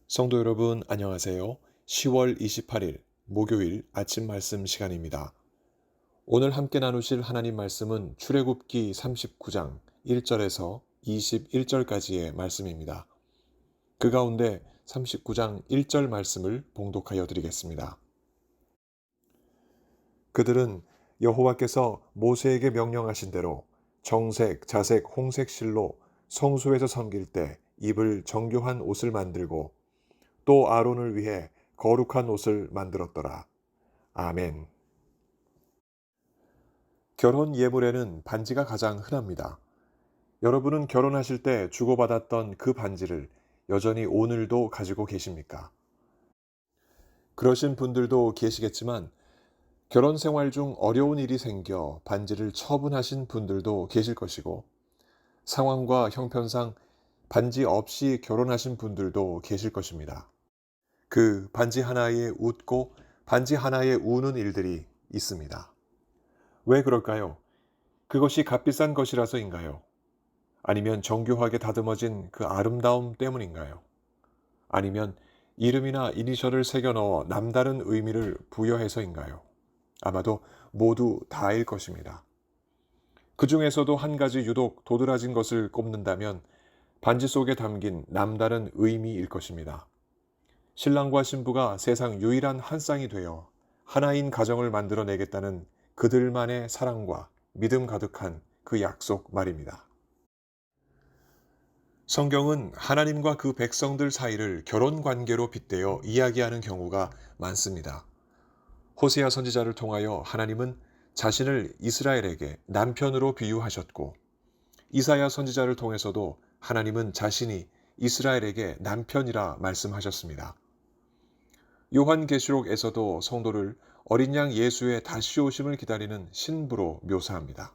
성도 여러분, 안녕하세요. 10월 28일 목요일 아침 말씀 시간입니다. 오늘 함께 나누실 하나님 말씀은 출애굽기 39장 1절에서 21절까지의 말씀입니다. 그 가운데 39장 1절 말씀을 봉독하여 드리겠습니다. 그들은 여호와께서 모세에게 명령하신 대로 정색, 자색, 홍색 실로 성소에서 섬길 때 입을 정교한 옷을 만들고 또 아론을 위해 거룩한 옷을 만들었더라. 아멘. 결혼 예물에는 반지가 가장 흔합니다. 여러분은 결혼하실 때 주고받았던 그 반지를 여전히 오늘도 가지고 계십니까? 그러신 분들도 계시겠지만 결혼 생활 중 어려운 일이 생겨 반지를 처분하신 분들도 계실 것이고 상황과 형편상 반지 없이 결혼하신 분들도 계실 것입니다. 그 반지 하나에 웃고 반지 하나에 우는 일들이 있습니다. 왜 그럴까요? 그것이 값비싼 것이라서인가요? 아니면 정교하게 다듬어진 그 아름다움 때문인가요? 아니면 이름이나 이니셜을 새겨 넣어 남다른 의미를 부여해서인가요? 아마도 모두 다일 것입니다. 그 중에서도 한 가지 유독 도드라진 것을 꼽는다면 반지 속에 담긴 남다른 의미일 것입니다. 신랑과 신부가 세상 유일한 한 쌍이 되어 하나인 가정을 만들어내겠다는 그들만의 사랑과 믿음 가득한 그 약속 말입니다. 성경은 하나님과 그 백성들 사이를 결혼 관계로 빗대어 이야기하는 경우가 많습니다. 호세아 선지자를 통하여 하나님은 자신을 이스라엘에게 남편으로 비유하셨고, 이사야 선지자를 통해서도 하나님은 자신이 이스라엘에게 남편이라 말씀하셨습니다. 요한계시록에서도 성도를 어린 양 예수의 다시 오심을 기다리는 신부로 묘사합니다.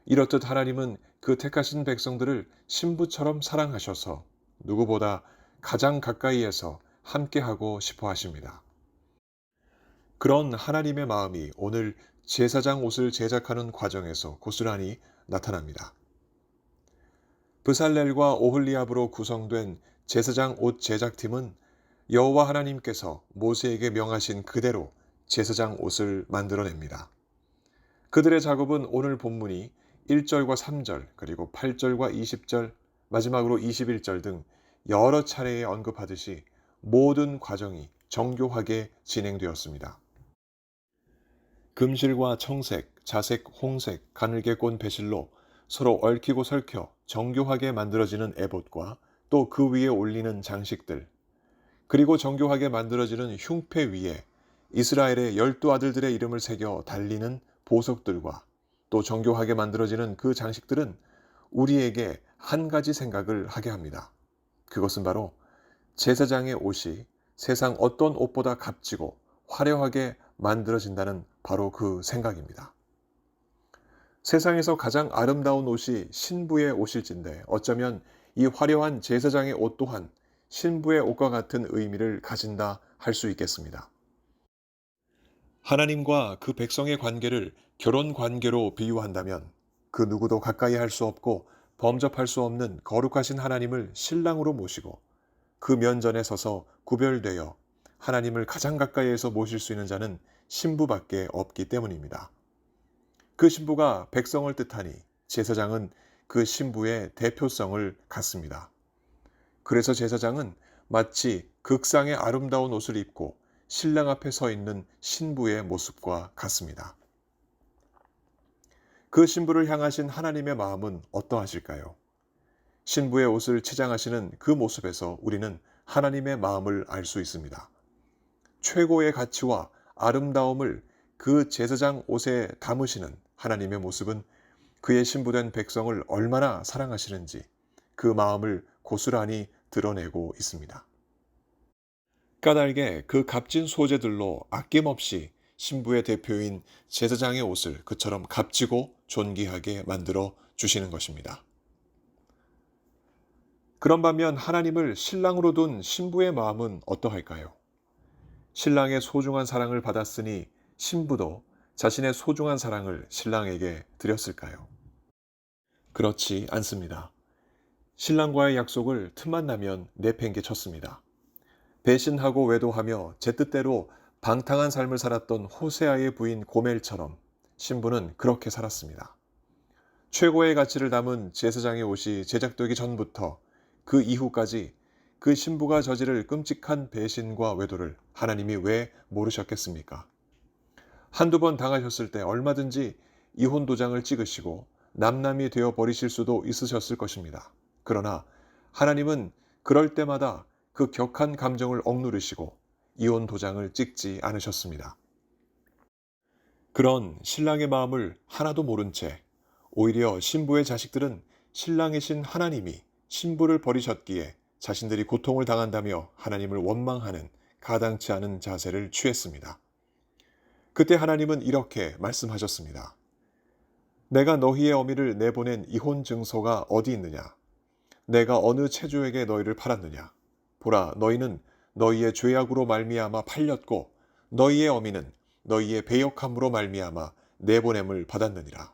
이렇듯 하나님은 그 택하신 백성들을 신부처럼 사랑하셔서 누구보다 가장 가까이에서 함께하고 싶어 하십니다. 그런 하나님의 마음이 오늘 제사장 옷을 제작하는 과정에서 고스란히 나타납니다. 브살렐과 오홀리압으로 구성된 제사장 옷 제작팀은 여호와 하나님께서 모세에게 명하신 그대로 제사장 옷을 만들어냅니다. 그들의 작업은 오늘 본문이 1절과 3절 그리고 8절과 20절 마지막으로 21절 등 여러 차례에 언급하듯이 모든 과정이 정교하게 진행되었습니다. 금실과 청색, 자색, 홍색, 가늘게 꼰 배실로 서로 얽히고 설켜 정교하게 만들어지는 에봇과 또 그 위에 올리는 장식들, 그리고 정교하게 만들어지는 흉패 위에 이스라엘의 12아들들의 이름을 새겨 달리는 보석들과 또 정교하게 만들어지는 그 장식들은 우리에게 한 가지 생각을 하게 합니다. 그것은 바로 제사장의 옷이 세상 어떤 옷보다 값지고 화려하게 만들어진다는 바로 그 생각입니다. 세상에서 가장 아름다운 옷이 신부의 옷일진데 어쩌면 이 화려한 제사장의 옷 또한 신부의 옷과 같은 의미를 가진다 할 수 있겠습니다. 하나님과 그 백성의 관계를 결혼 관계로 비유한다면 그 누구도 가까이 할 수 없고 범접할 수 없는 거룩하신 하나님을 신랑으로 모시고 그 면전에 서서 구별되어 하나님을 가장 가까이에서 모실 수 있는 자는 신부밖에 없기 때문입니다. 그 신부가 백성을 뜻하니 제사장은 그 신부의 대표성을 갖습니다. 그래서 제사장은 마치 극상의 아름다운 옷을 입고 신랑 앞에 서 있는 신부의 모습과 같습니다. 그 신부를 향하신 하나님의 마음은 어떠하실까요? 신부의 옷을 치장하시는 그 모습에서 우리는 하나님의 마음을 알 수 있습니다. 최고의 가치와 아름다움을 그 제사장 옷에 담으시는 하나님의 모습은 그의 신부된 백성을 얼마나 사랑하시는지 그 마음을 고스란히 드러내고 있습니다. 까닭에 그 값진 소재들로 아낌없이 신부의 대표인 제사장의 옷을 그처럼 값지고 존귀하게 만들어 주시는 것입니다. 그런 반면 하나님을 신랑으로 둔 신부의 마음은 어떠할까요? 신랑의 소중한 사랑을 받았으니 신부도 자신의 소중한 사랑을 신랑에게 드렸을까요? 그렇지 않습니다. 신랑과의 약속을 틈만 나면 내팽개쳤습니다. 배신하고 외도하며 제 뜻대로 방탕한 삶을 살았던 호세아의 부인 고멜처럼 신부는 그렇게 살았습니다. 최고의 가치를 담은 제사장의 옷이 제작되기 전부터 그 이후까지 그 신부가 저지를 끔찍한 배신과 외도를 하나님이 왜 모르셨겠습니까? 한두 번 당하셨을 때 얼마든지 이혼 도장을 찍으시고 남남이 되어 버리실 수도 있으셨을 것입니다. 그러나 하나님은 그럴 때마다 그 격한 감정을 억누르시고 이혼 도장을 찍지 않으셨습니다. 그런 신랑의 마음을 하나도 모른 채 오히려 신부의 자식들은 신랑이신 하나님이 신부를 버리셨기에 자신들이 고통을 당한다며 하나님을 원망하는 가당치 않은 자세를 취했습니다. 그때 하나님은 이렇게 말씀하셨습니다. 내가 너희의 어미를 내보낸 이혼 증서가 어디 있느냐? 내가 어느 체주에게 너희를 팔았느냐? 보라, 너희는 너희의 죄악으로 말미암아 팔렸고 너희의 어미는 너희의 배역함으로 말미암아 내보냄을 받았느니라.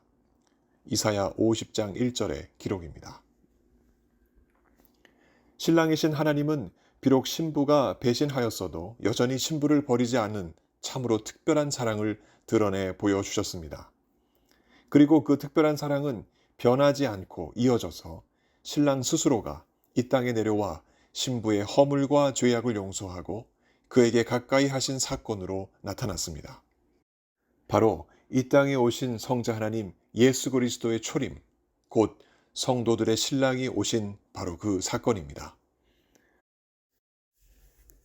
이사야 50장 1절의 기록입니다. 신랑이신 하나님은 비록 신부가 배신하였어도 여전히 신부를 버리지 않은 참으로 특별한 사랑을 드러내 보여주셨습니다. 그리고 그 특별한 사랑은 변하지 않고 이어져서 신랑 스스로가 이 땅에 내려와 신부의 허물과 죄악을 용서하고 그에게 가까이 하신 사건으로 나타났습니다. 바로 이 땅에 오신 성자 하나님 예수 그리스도의 초림, 곧 성도들의 신랑이 오신 바로 그 사건입니다.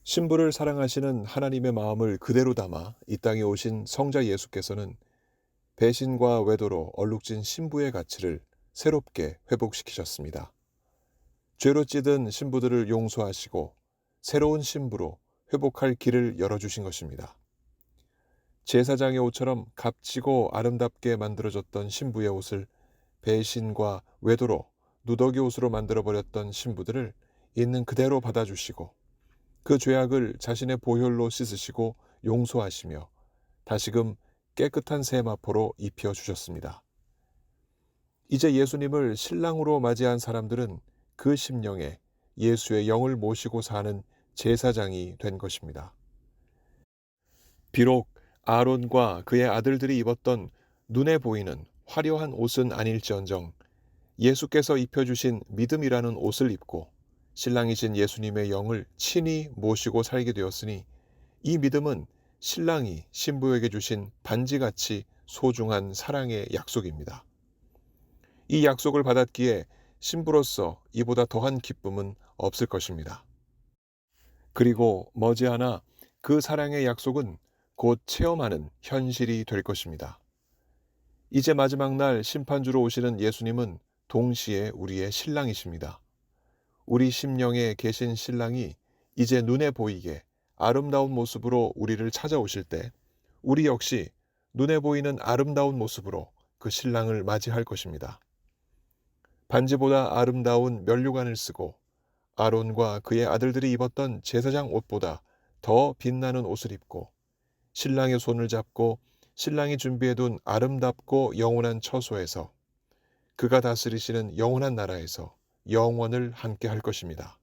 신부를 사랑하시는 하나님의 마음을 그대로 담아 이 땅에 오신 성자 예수께서는 배신과 외도로 얼룩진 신부의 가치를 새롭게 회복시키셨습니다. 죄로 찌든 신부들을 용서하시고 새로운 신부로 회복할 길을 열어주신 것입니다. 제사장의 옷처럼 값지고 아름답게 만들어졌던 신부의 옷을 배신과 외도로 누더기 옷으로 만들어버렸던 신부들을 있는 그대로 받아주시고 그 죄악을 자신의 보혈로 씻으시고 용서하시며 다시금 깨끗한 새 마포로 입혀주셨습니다. 이제 예수님을 신랑으로 맞이한 사람들은 그 심령에 예수의 영을 모시고 사는 제사장이 된 것입니다. 비록 아론과 그의 아들들이 입었던 눈에 보이는 화려한 옷은 아닐지언정 예수께서 입혀주신 믿음이라는 옷을 입고 신랑이신 예수님의 영을 친히 모시고 살게 되었으니 이 믿음은 신랑이 신부에게 주신 반지같이 소중한 사랑의 약속입니다. 이 약속을 받았기에 신부로서 이보다 더한 기쁨은 없을 것입니다. 그리고 머지않아 그 사랑의 약속은 곧 체험하는 현실이 될 것입니다. 이제 마지막 날 심판주로 오시는 예수님은 동시에 우리의 신랑이십니다. 우리 심령에 계신 신랑이 이제 눈에 보이게 아름다운 모습으로 우리를 찾아오실 때 우리 역시 눈에 보이는 아름다운 모습으로 그 신랑을 맞이할 것입니다. 반지보다 아름다운 면류관을 쓰고 아론과 그의 아들들이 입었던 제사장 옷보다 더 빛나는 옷을 입고 신랑의 손을 잡고 신랑이 준비해둔 아름답고 영원한 처소에서 그가 다스리시는 영원한 나라에서 영원을 함께 할 것입니다.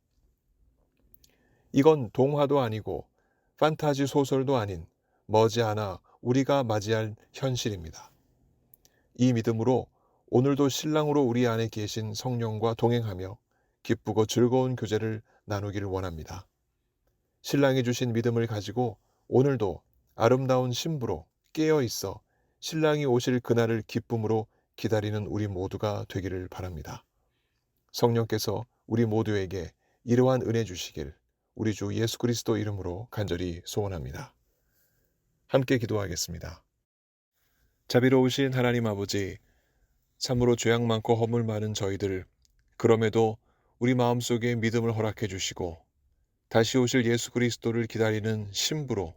이건 동화도 아니고 판타지 소설도 아닌 머지않아 우리가 맞이할 현실입니다. 이 믿음으로 오늘도 신랑으로 우리 안에 계신 성령과 동행하며 기쁘고 즐거운 교제를 나누기를 원합니다. 신랑이 주신 믿음을 가지고 오늘도 아름다운 신부로 깨어 있어 신랑이 오실 그날을 기쁨으로 기다리는 우리 모두가 되기를 바랍니다. 성령께서 우리 모두에게 이러한 은혜 주시길 우리 주 예수 그리스도 이름으로 간절히 소원합니다. 함께 기도하겠습니다. 자비로우신 하나님 아버지, 참으로 죄악 많고 허물 많은 저희들, 그럼에도 우리 마음속에 믿음을 허락해 주시고 다시 오실 예수 그리스도를 기다리는 신부로,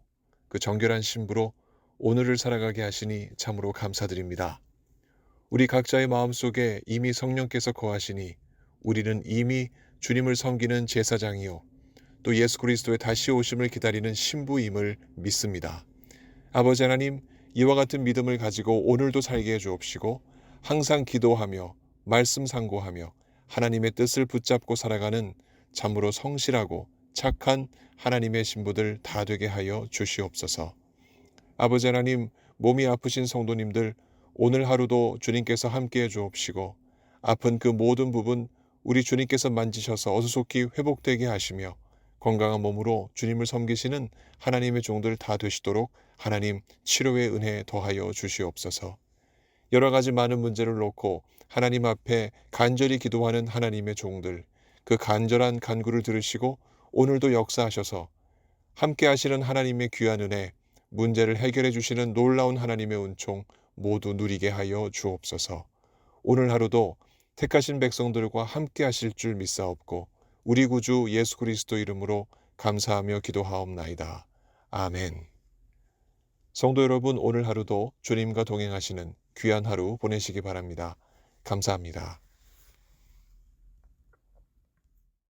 그 정결한 신부로 오늘을 살아가게 하시니 참으로 감사드립니다. 우리 각자의 마음속에 이미 성령께서 거하시니 우리는 이미 주님을 섬기는 제사장이요 또 예수 그리스도의 다시 오심을 기다리는 신부임을 믿습니다. 아버지 하나님, 이와 같은 믿음을 가지고 오늘도 살게 해 주옵시고 항상 기도하며 말씀 상고하며 하나님의 뜻을 붙잡고 살아가는 참으로 성실하고 착한 하나님의 신부들 다 되게 하여 주시옵소서. 아버지 하나님, 몸이 아프신 성도님들 오늘 하루도 주님께서 함께해 주옵시고 아픈 그 모든 부분 우리 주님께서 만지셔서 어수속히 회복되게 하시며 건강한 몸으로 주님을 섬기시는 하나님의 종들 다 되시도록 하나님 치료의 은혜 더하여 주시옵소서. 여러 가지 많은 문제를 놓고 하나님 앞에 간절히 기도하는 하나님의 종들, 그 간절한 간구를 들으시고 오늘도 역사하셔서 함께 하시는 하나님의 귀한 은혜, 문제를 해결해 주시는 놀라운 하나님의 은총 모두 누리게 하여 주옵소서. 오늘 하루도 택하신 백성들과 함께 하실 줄 믿사옵고 우리 구주 예수 그리스도 이름으로 감사하며 기도하옵나이다. 아멘. 성도 여러분, 오늘 하루도 주님과 동행하시는 귀한 하루 보내시기 바랍니다. 감사합니다.